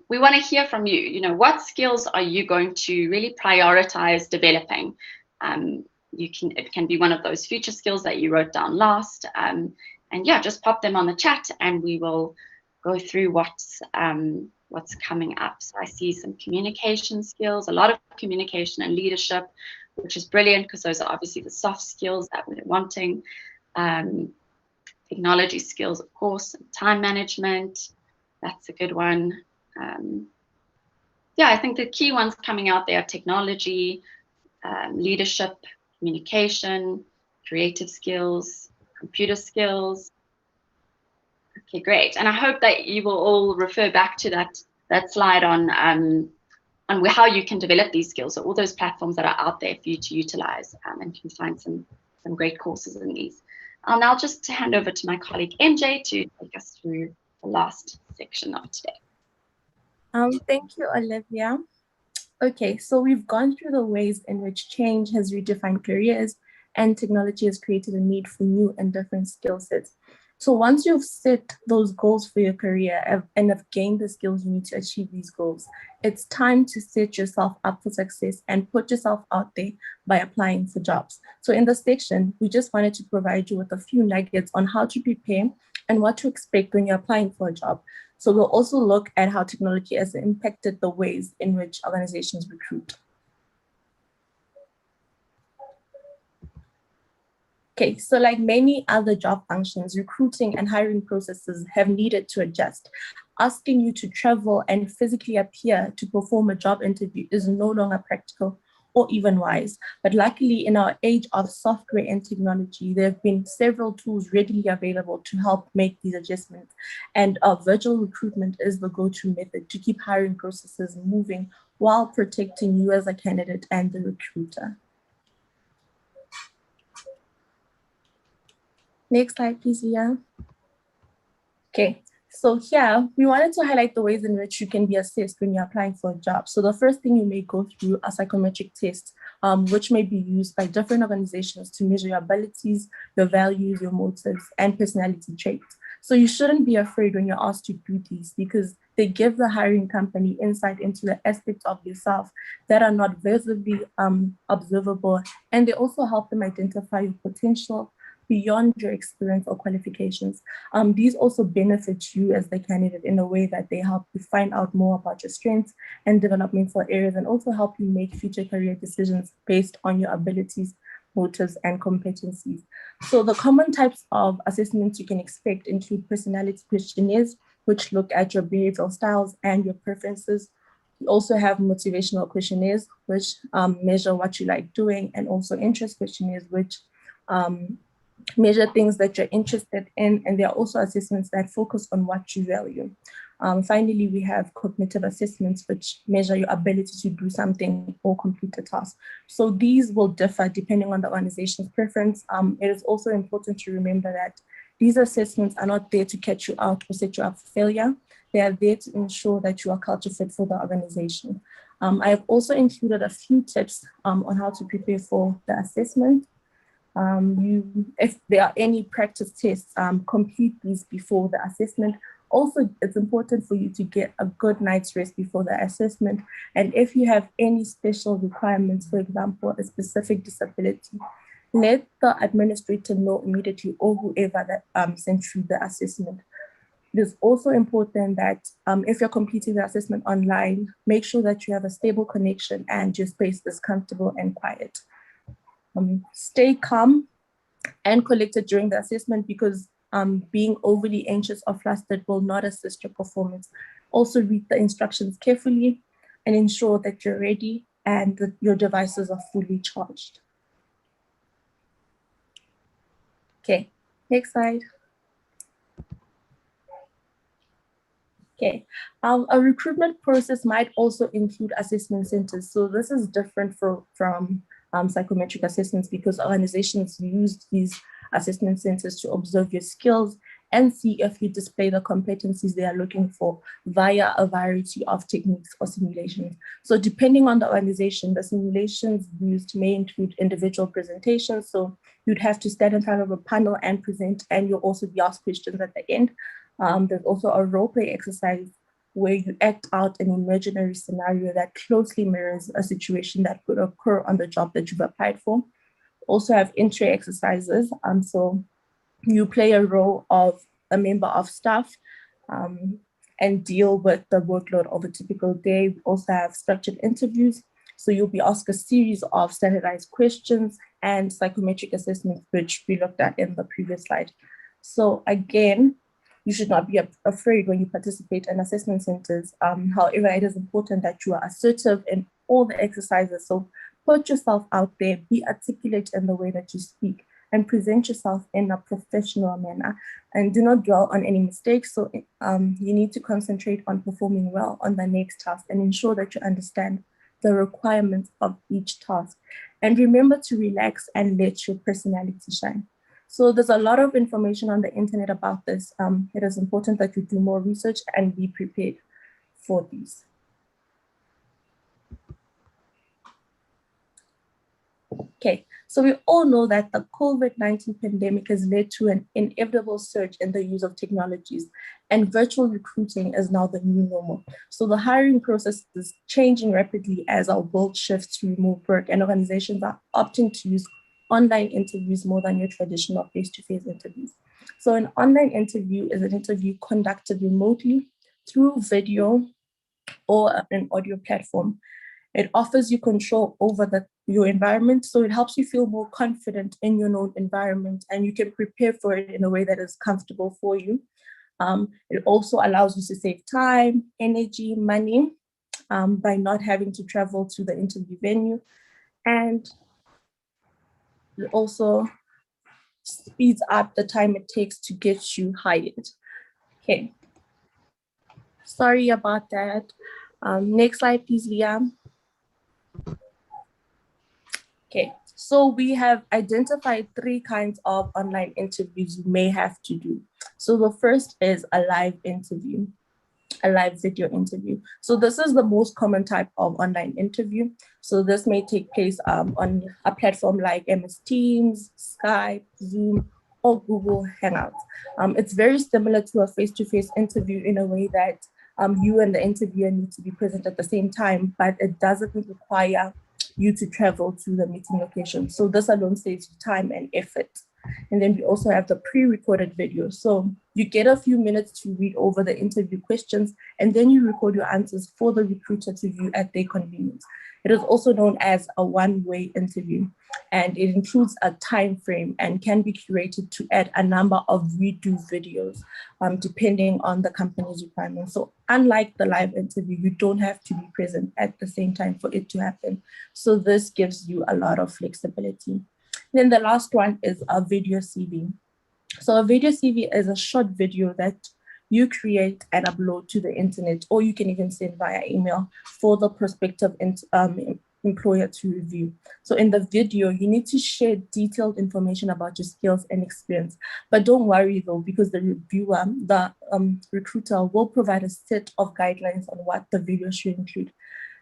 we want to hear from you. You know, what skills are you going to really prioritize developing? It can be one of those future skills that you wrote down last. And yeah, just pop them on the chat and we will go through what's coming up. So I see some communication skills, a lot of communication and leadership, which is brilliant because those are obviously the soft skills that we're wanting. Technology skills, of course, time management, that's a good one. Yeah, I think the key ones coming out there are technology, leadership, communication, creative skills, computer skills. Okay, great. And I hope that you will all refer back to that slide on how you can develop these skills. So all those platforms that are out there for you to utilize, and you can find some great courses in these. I'll now just hand over to my colleague MJ to take us through the last section of today. Thank you, Olivia. Okay, so we've gone through the ways in which change has redefined careers and technology has created a need for new and different skill sets. So once you've set those goals for your career and have gained the skills you need to achieve these goals, it's time to set yourself up for success and put yourself out there by applying for jobs. So in this section, we just wanted to provide you with a few nuggets on how to prepare and what to expect when you're applying for a job. So we'll also look at how technology has impacted the ways in which organizations recruit. Okay, so like many other job functions, recruiting and hiring processes have needed to adjust. Asking you to travel and physically appear to perform a job interview is no longer practical or even wise. But luckily, in our age of software and technology, there have been several tools readily available to help make these adjustments. And virtual recruitment is the go-to method to keep hiring processes moving while protecting you as a candidate and the recruiter. Next slide, please, Leah. Okay, so here we wanted to highlight the ways in which you can be assessed when you're applying for a job. So the first thing you may go through are psychometric tests, which may be used by different organizations to measure your abilities, your values, your motives, and personality traits. So you shouldn't be afraid when you're asked to do these, because they give the hiring company insight into the aspects of yourself that are not visibly observable, and they also help them identify your potential beyond your experience or qualifications. These also benefit you as the candidate in a way that they help you find out more about your strengths and developmental areas, and also help you make future career decisions based on your abilities, motives, and competencies. So the common types of assessments you can expect include personality questionnaires, which look at your behavioral styles and your preferences. You also have motivational questionnaires, which measure what you like doing, and also interest questionnaires, which measure things that you're interested in, and there are also assessments that focus on what you value. Finally, we have cognitive assessments, which measure your ability to do something or complete a task. So these will differ depending on the organization's preference. It is also important to remember that these assessments are not there to catch you out or set you up for failure. They are there to ensure that you are culture fit for the organization. I have also included a few tips on how to prepare for the assessment. If there are any practice tests, complete these before the assessment. Also, it's important for you to get a good night's rest before the assessment. And if you have any special requirements, for example, a specific disability, let the administrator know immediately, or whoever that sent you the assessment. It is also important that if you're completing the assessment online, make sure that you have a stable connection and your space is comfortable and quiet. Stay calm and collected during the assessment, because being overly anxious or flustered will not assist your performance. Also read the instructions carefully and ensure that you're ready and that your devices are fully charged. Okay, next slide. Okay, a recruitment process might also include assessment centers. So this is different from psychometric assessments, because organizations use these assessment centers to observe your skills and see if you display the competencies they are looking for via a variety of techniques or simulations. So depending on the organization, the simulations used may include individual presentations. So you'd have to stand in front of a panel and present, and you'll also be asked questions at the end. There's also a role play exercise where you act out an imaginary scenario that closely mirrors a situation that could occur on the job that you've applied for. Also have entry exercises. So you play a role of a member of staff and deal with the workload of a typical day. We also have structured interviews. So you'll be asked a series of standardized questions and psychometric assessments, which we looked at in the previous slide. So again, you should not be afraid when you participate in assessment centers. However, it is important that you are assertive in all the exercises. So put yourself out there, be articulate in the way that you speak, and present yourself in a professional manner. And do not dwell on any mistakes. So you need to concentrate on performing well on the next task and ensure that you understand the requirements of each task. And remember to relax and let your personality shine. So there's a lot of information on the internet about this. It is important that you do more research and be prepared for these. Okay, so we all know that the COVID-19 pandemic has led to an inevitable surge in the use of technologies, and virtual recruiting is now the new normal. So the hiring process is changing rapidly as our world shifts to remote work, and organizations are opting to use online interviews more than your traditional face-to-face interviews. So an online interview is an interview conducted remotely through video or an audio platform. It offers you control over your environment, so it helps you feel more confident in your own environment, and you can prepare for it in a way that is comfortable for you. It also allows you to save time, energy, money by not having to travel to the interview venue, and it also speeds up the time it takes to get you hired. Okay. Sorry about that. Next slide, please, Liam. Okay, so we have identified 3 kinds of online interviews you may have to do. So the first is a live interview, a live video interview. So this is the most common type of online interview. So this may take place on a platform like MS Teams, Skype, Zoom, or Google Hangouts. It's very similar to a face-to-face interview in a way that you and the interviewer need to be present at the same time, but it doesn't require you to travel to the meeting location. So this alone saves you time and effort. And then we also have the pre-recorded video. So you get a few minutes to read over the interview questions, and then you record your answers for the recruiter to view at their convenience. It is also known as a one-way interview, and it includes a time frame and can be curated to add a number of redo videos, depending on the company's requirements. So unlike the live interview, you don't have to be present at the same time for it to happen. So this gives you a lot of flexibility. Then the last one is a video CV. So a video CV is a short video that you create and upload to the internet, or you can even send via email for the prospective employer to review. So in the video, you need to share detailed information about your skills and experience. But don't worry though, because the reviewer, the recruiter will provide a set of guidelines on what the video should include.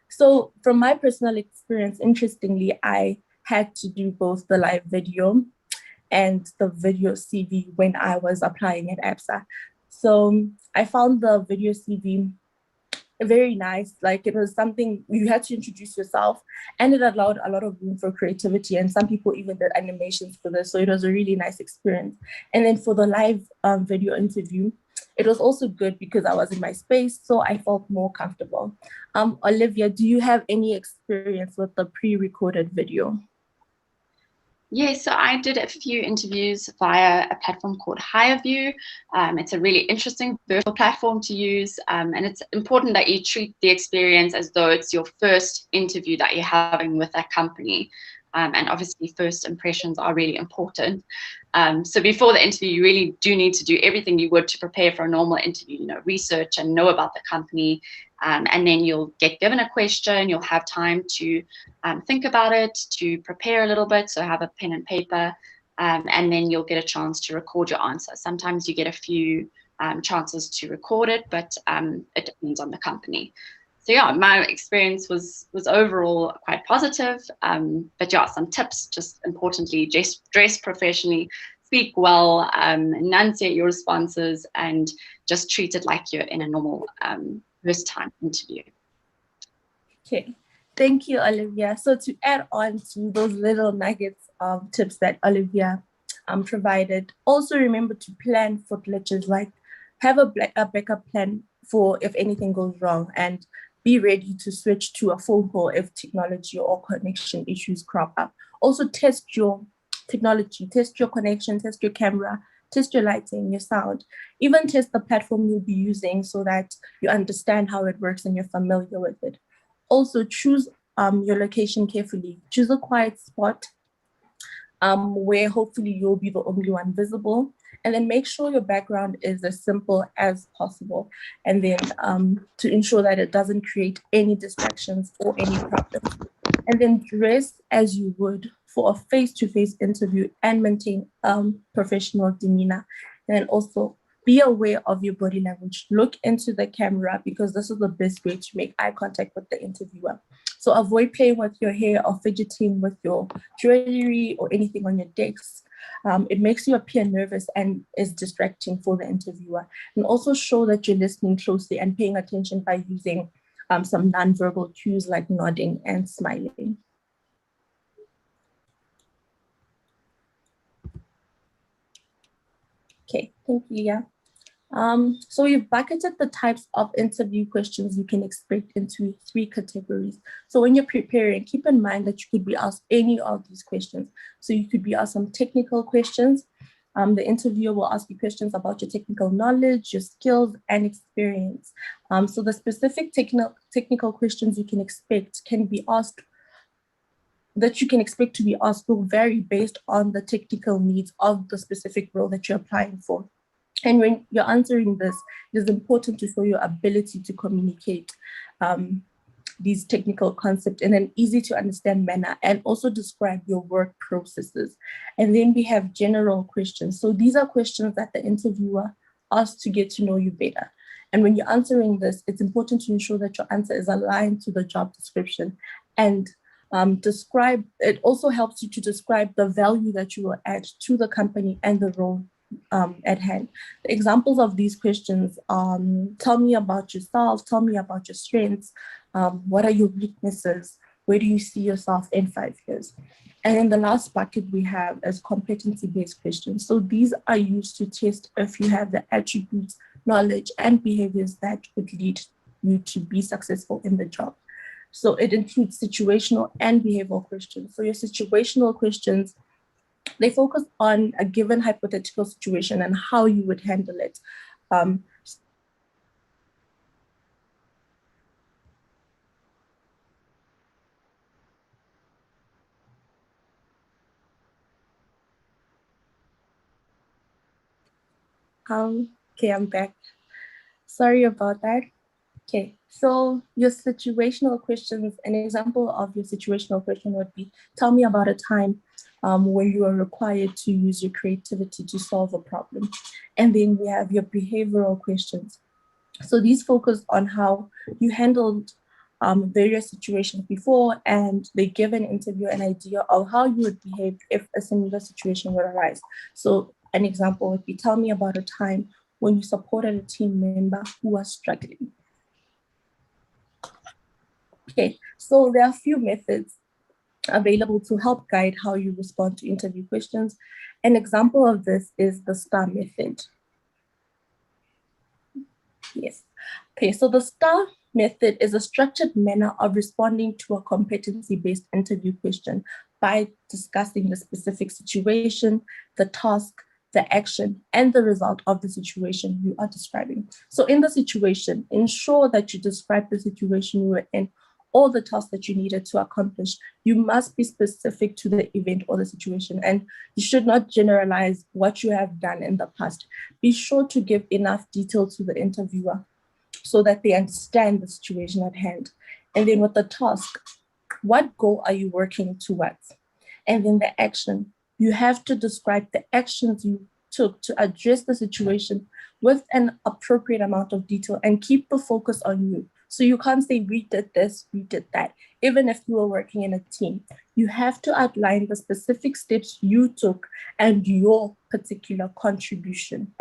So from my personal experience, interestingly, I had to do both the live video and the video CV when I was applying at ABSA. So I found the video CV very nice. Like, it was something you had to introduce yourself, and it allowed a lot of room for creativity, and some people even did animations for this. So it was a really nice experience. And then for the live video interview, it was also good because I was in my space, so I felt more comfortable. Olivia, do you have any experience with the pre-recorded video? Yeah, so I did a few interviews via a platform called HireView. It's a really interesting virtual platform to use, and it's important that you treat the experience as though it's your first interview that you're having with that company. And obviously first impressions are really important. So before the interview, you really do need to do everything you would to prepare for a normal interview, research and know about the company. And then you'll get given a question, you'll have time to think about it, to prepare a little bit, so have a pen and paper, and then you'll get a chance to record your answer. Sometimes you get a few chances to record it, but it depends on the company. So yeah, my experience was overall quite positive, but yeah, some tips, just importantly, just dress professionally, speak well, enunciate your responses, and just treat it like you're in a normal first time interview. Okay, thank you, Olivia. So to add on to those little nuggets of tips that Olivia provided, also remember to plan for glitches, like have a backup plan for if anything goes wrong, and be ready to switch to a phone call if technology or connection issues crop up. Also test your technology, test your connection, test your camera, test your lighting, your sound, even test the platform you'll be using so that you understand how it works and you're familiar with it. Also choose your location carefully. Choose a quiet spot where hopefully you'll be the only one visible. And then make sure your background is as simple as possible. And then to ensure that it doesn't create any distractions or any problems. And then dress as you would for a face-to-face interview and maintain professional demeanor. And then also be aware of your body language. Look into the camera, because this is the best way to make eye contact with the interviewer. So avoid playing with your hair or fidgeting with your jewelry or anything on your desk. It makes you appear nervous and is distracting for the interviewer. And also show that you're listening closely and paying attention by using some nonverbal cues like nodding and smiling. Okay, thank you, Leah. So we've bucketed the types of interview questions you can expect into 3 categories. So when you're preparing, keep in mind that you could be asked any of these questions. So you could be asked some technical questions. The interviewer will ask you questions about your technical knowledge, your skills, and experience. So the specific technical questions you can expect to be asked will vary based on the technical needs of the specific role that you're applying for. And when you're answering this, it is important to show your ability to communicate these technical concepts in an easy to understand manner, and also describe your work processes. And then we have general questions. So these are questions that the interviewer asks to get to know you better. And when you're answering this, it's important to ensure that your answer is aligned to the job description, and it also helps you to describe the value that you will add to the company and the role at hand. The examples of these questions, tell me about yourself, tell me about your strengths, what are your weaknesses, where do you see yourself in 5 years? And then the last bucket we have is competency-based questions. So these are used to test if you have the attributes, knowledge, and behaviors that would lead you to be successful in the job. So it includes situational and behavioral questions. So your situational questions, they focus on a given hypothetical situation and how you would handle it. Okay, I'm back. Sorry about that. Okay, so your situational questions, an example of your situational question would be, tell me about a time when you are required to use your creativity to solve a problem. And then we have your behavioral questions. So these focus on how you handled various situations before, and they give an interviewer an idea of how you would behave if a similar situation would arise. So an example would be, tell me about a time when you supported a team member who was struggling. Okay, so there are a few methods available to help guide how you respond to interview questions. An example of this is the STAR method. Yes. Okay, so the STAR method is a structured manner of responding to a competency-based interview question by discussing the specific situation, the task, the action, and the result of the situation you are describing. So in the situation, ensure that you describe the situation you were in, all the tasks that you needed to accomplish. You must be specific to the event or the situation, and you should not generalize what you have done in the past. Be sure to give enough detail to the interviewer so that they understand the situation at hand. And then with the task, what goal are you working towards? And then the action, you have to describe the actions you took to address the situation with an appropriate amount of detail, and keep the focus on you. So you can't say, we did this, we did that. Even if you were working in a team, you have to outline the specific steps you took and your particular contribution.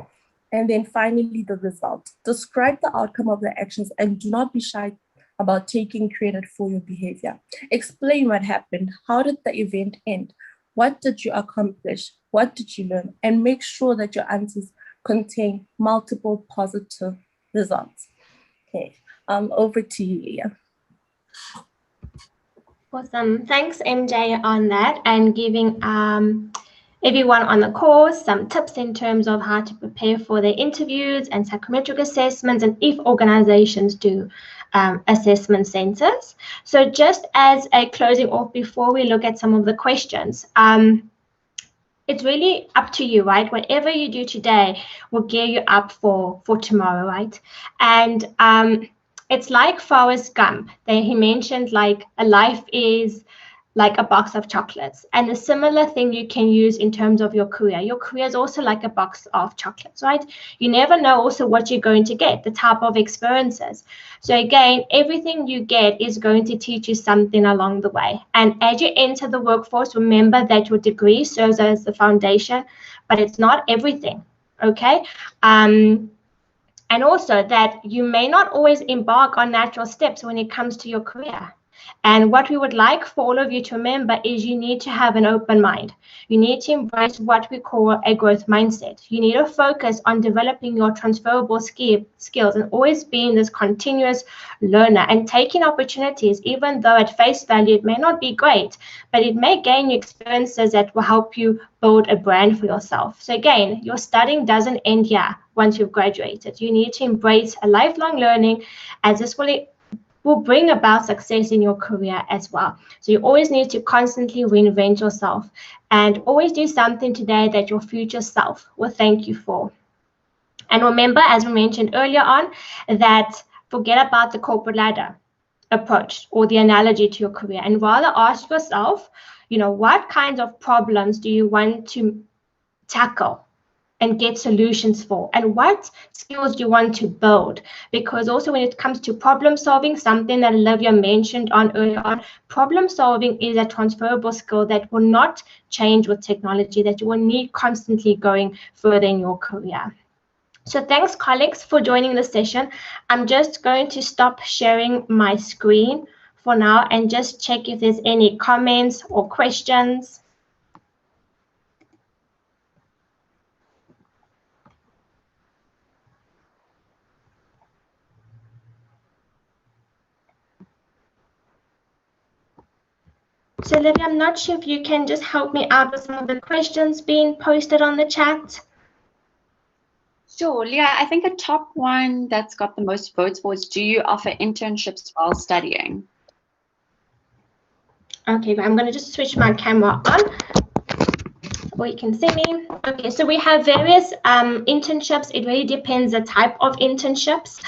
And then finally, the result. Describe the outcome of the actions, and do not be shy about taking credit for your behavior. Explain what happened. How did the event end? What did you accomplish? What did you learn? And make sure that your answers contain multiple positive results. Okay. Over to you, Leah. Awesome. Thanks, MJ, on that, and giving everyone on the course some tips in terms of how to prepare for their interviews and psychometric assessments, and if organizations do assessment centers. So just as a closing off before we look at some of the questions, it's really up to you, right? Whatever you do today will gear you up for tomorrow, right? And it's like Forrest Gump. He mentioned like a life is like a box of chocolates, and a similar thing you can use in terms of your career. Your career is also like a box of chocolates, right? You never know also what you're going to get, the type of experiences. So again, everything you get is going to teach you something along the way. And as you enter the workforce, remember that your degree serves as the foundation, but it's not everything, okay? And also that you may not always embark on natural steps when it comes to your career. And what we would like for all of you to remember is you need to have an open mind. You need to embrace what we call a growth mindset. You need to focus on developing your transferable skills and always being this continuous learner and taking opportunities, even though at face value it may not be great, but it may gain you experiences that will help you build a brand for yourself. So again, your studying doesn't end here once you've graduated. You need to embrace a lifelong learning, as this will bring about success in your career as well. So you always need to constantly reinvent yourself and always do something today that your future self will thank you for. And remember, as we mentioned earlier on, that forget about the corporate ladder approach or the analogy to your career, and rather ask yourself, what kinds of problems do you want to tackle and get solutions for, and what skills do you want to build? Because also when it comes to problem solving, something that Olivia mentioned earlier on, problem solving is a transferable skill that will not change with technology, that you will need constantly going further in your career. So thanks, colleagues, for joining the session. I'm just going to stop sharing my screen for now and just check if there's any comments or questions. So Olivia, I'm not sure if you can just help me out with some of the questions being posted on the chat. Sure, Leah, I think a top one that's got the most votes was, do you offer internships while studying? Okay, I'm going to just switch my camera on, or you can see me. Okay, so we have various internships. It really depends the type of internships.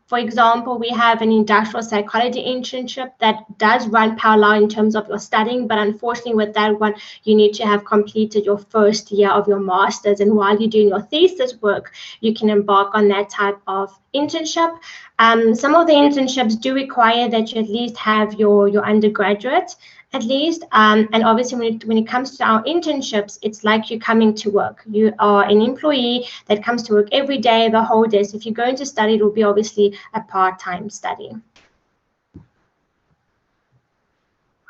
For example, we have an industrial psychology internship that does run parallel in terms of your studying, but unfortunately with that one, you need to have completed your first year of your master's, and while you're doing your thesis work, you can embark on that type of internship. Some of the internships do require that you at least have your undergraduate, at least, and obviously when it comes to our internships, it's like you're coming to work. You are an employee that comes to work every day, the whole day. So if you're going to study, it will be obviously a part-time study.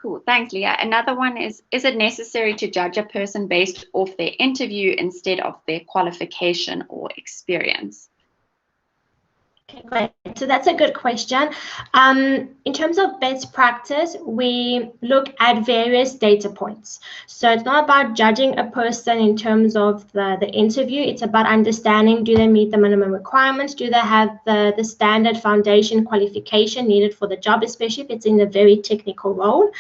Cool, thanks, Leah. Another one is it necessary to judge a person based off their interview instead of their qualification or experience? Okay, great. So that's a good question. In terms of best practice, we look at various data points. So it's not about judging a person in terms of the interview. It's about understanding, do they meet the minimum requirements? Do they have the standard foundation qualification needed for the job, especially if it's in a very technical role?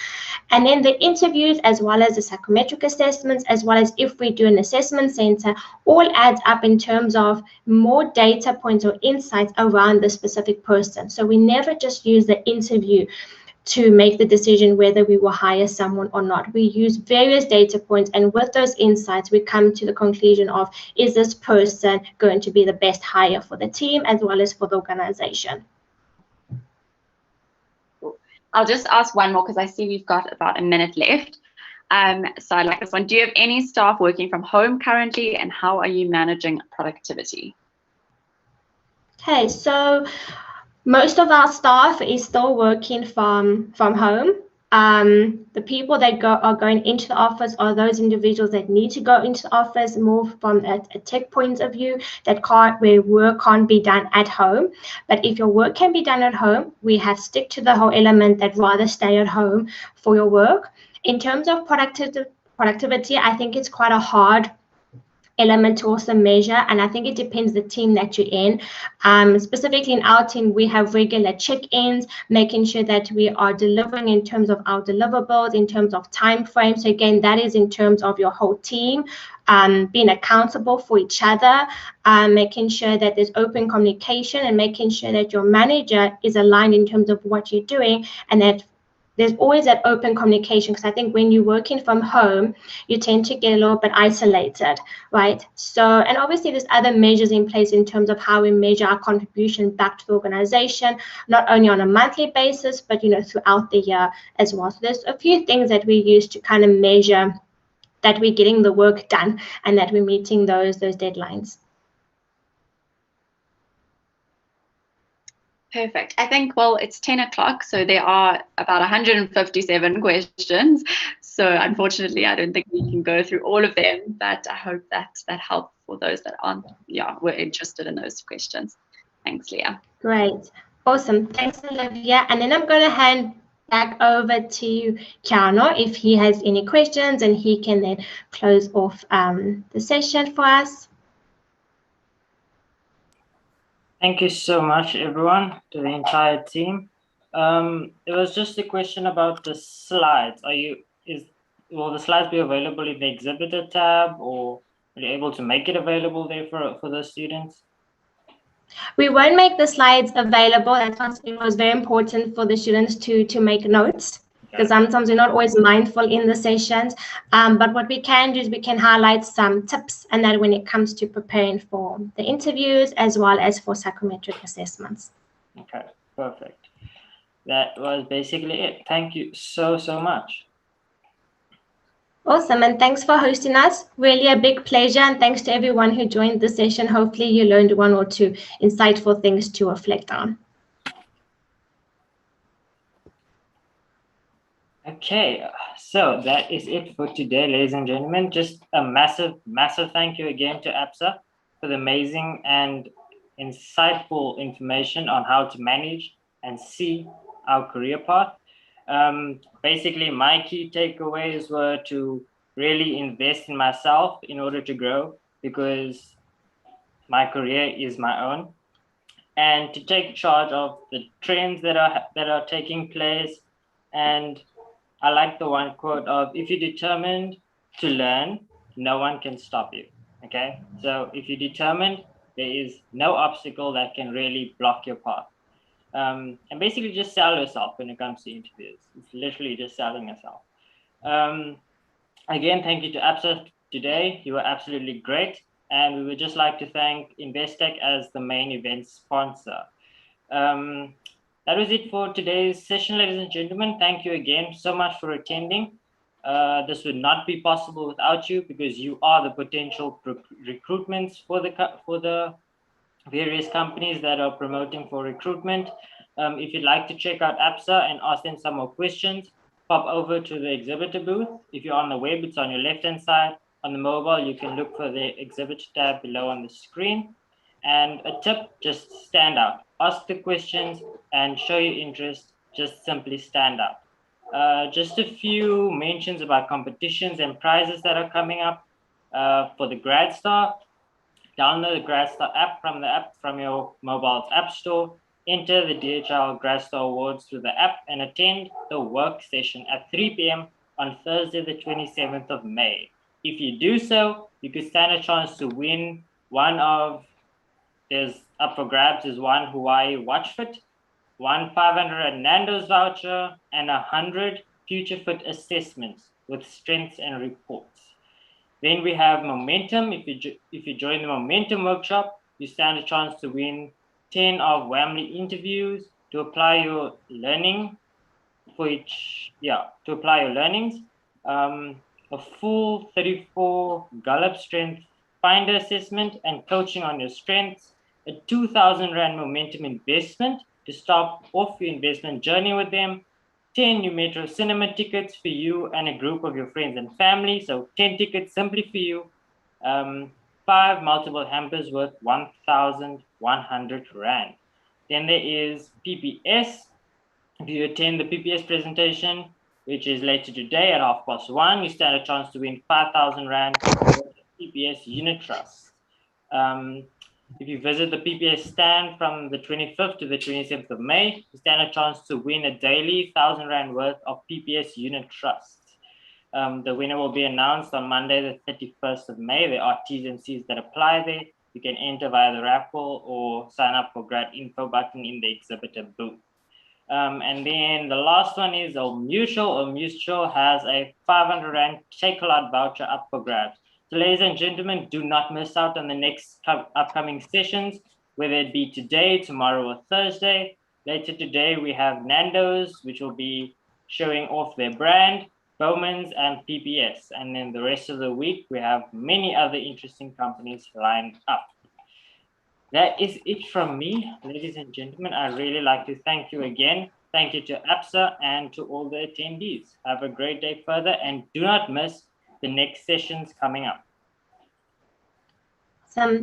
And then the interviews, as well as the psychometric assessments, as well as if we do an assessment center, all adds up in terms of more data points or insights around the specific person. So we never just use the interview to make the decision whether we will hire someone or not. We use various data points, and with those insights, we come to the conclusion of, is this person going to be the best hire for the team as well as for the organization? I'll just ask one more because I see we've got about a minute left. So I like this one. Do you have any staff working from home currently, and how are you managing productivity? Okay, so most of our staff is still working from home. The people that are going into the office are those individuals that need to go into the office more from a tech point of view, where work can't be done at home. But if your work can be done at home, we have stick to the whole element that rather stay at home for your work. In terms of productivity, I think it's quite a hard element to also measure, and I think it depends the team that you're in. Specifically in our team, we have regular check-ins, making sure that we are delivering in terms of our deliverables, in terms of time frames. So again, that is in terms of your whole team being accountable for each other, making sure that there's open communication, and making sure that your manager is aligned in terms of what you're doing, and that there's always that open communication, because I think when you're working from home, you tend to get a little bit isolated, right? So, and obviously there's other measures in place in terms of how we measure our contribution back to the organization, not only on a monthly basis, but, throughout the year as well. So there's a few things that we use to kind of measure that we're getting the work done and that we're meeting those deadlines. Perfect. I think, well, it's 10 o'clock, so there are about 157 questions. So unfortunately, I don't think we can go through all of them, but I hope that helped for those that were interested in those questions. Thanks, Leah. Great. Awesome. Thanks, Olivia. And then I'm going to hand back over to Keanu if he has any questions, and he can then close off the session for us. Thank you so much, everyone, to the entire team. It was just a question about the slides. Will the slides be available in the exhibitor tab, or are you able to make it available there for the students? We won't make the slides available. That's why it was very important for the students to make notes, because sometimes we're not always mindful in the sessions. But what we can do is we can highlight some tips, and that when it comes to preparing for the interviews as well as for psychometric assessments. Okay, perfect. That was basically it. Thank you so much. Awesome, and thanks for hosting us. Really a big pleasure, and thanks to everyone who joined the session. Hopefully you learned one or two insightful things to reflect on. Okay, so that is it for today, ladies and gentlemen. Just a massive thank you again to ABSA for the amazing and insightful information on how to manage and see our career path. Basically, my key takeaways were to really invest in myself in order to grow, because my career is my own, and to take charge of the trends that are taking place. And I like the one quote of, if you're determined to learn, no one can stop you. Okay, so if you're determined, there is no obstacle that can really block your path. And basically just sell yourself when it comes to interviews. It's literally just selling yourself. Again, thank you to ABSA today. You were absolutely great. And we would just like to thank Investec as the main event sponsor. That was it for today's session, ladies and gentlemen. Thank you again so much for attending. This would not be possible without you, because you are the potential recruitments for the various companies that are promoting for recruitment. If you'd like to check out ABSA and ask them some more questions, pop over to the exhibitor booth. If you're on the web, it's on your left-hand side. On the mobile, you can look for the exhibitor tab below on the screen. And a tip, just stand out. Ask the questions and show your interest. Just simply stand out. Just a few mentions about competitions and prizes that are coming up for the GradStar. Download the GradStar app from your mobile's app store. Enter the DHL GradStar Awards through the app and attend the work session at 3 p.m. on Thursday, the 27th of May. If you do so, you could stand a chance to win there's up for grabs is one Hawaii watch fit, one 500 Nando's voucher, and 100 future fit assessments with strengths and reports. Then we have momentum. If you join the momentum workshop, you stand a chance to win 10 of Whamley interviews to apply your learning, a full 34 Gallup Strength Finder assessment and coaching on your strengths, a 2,000 Rand momentum investment to start off your investment journey with them, 10 new Metro Cinema tickets for you and a group of your friends and family. So 10 tickets simply for you. 5 multiple hampers worth 1,100 Rand. Then there is PPS. If you attend the PPS presentation, which is later today at 1:30, you stand a chance to win 5,000 Rand PPS unit trust. If you visit the PPS stand from the 25th to the 27th of May, you stand a chance to win a daily 1,000 Rand worth of PPS unit trusts. The winner will be announced on Monday, the 31st of May. There are T's and C's that apply there. You can enter via the raffle or sign up for grad info button in the exhibitor booth. And then the last one is Old Mutual. Old Mutual has a 500 Rand Take-A-Lot voucher up for grabs. So ladies and gentlemen, do not miss out on the next upcoming sessions, whether it be today, tomorrow, or Thursday. Later today, we have Nando's, which will be showing off their brand, Bowman's, and PPS. And then the rest of the week, we have many other interesting companies lined up. that is it from me, ladies and gentlemen. I really like to thank you again. Thank you to ABSA and to all the attendees. Have a great day further, and do not miss the next sessions coming up. Some